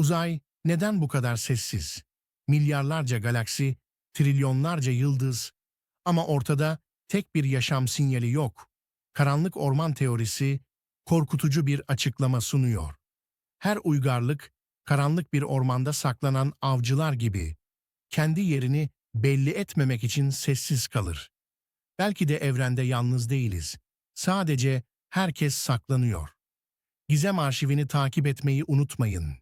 Uzay neden bu kadar sessiz? Milyarlarca galaksi, trilyonlarca yıldız ama ortada tek bir yaşam sinyali yok. Karanlık orman teorisi korkutucu bir açıklama sunuyor. Her uygarlık karanlık bir ormanda saklanan avcılar gibi kendi yerini belli etmemek için sessiz kalır. Belki de evrende yalnız değiliz. Sadece herkes saklanıyor. Gizem arşivini takip etmeyi unutmayın.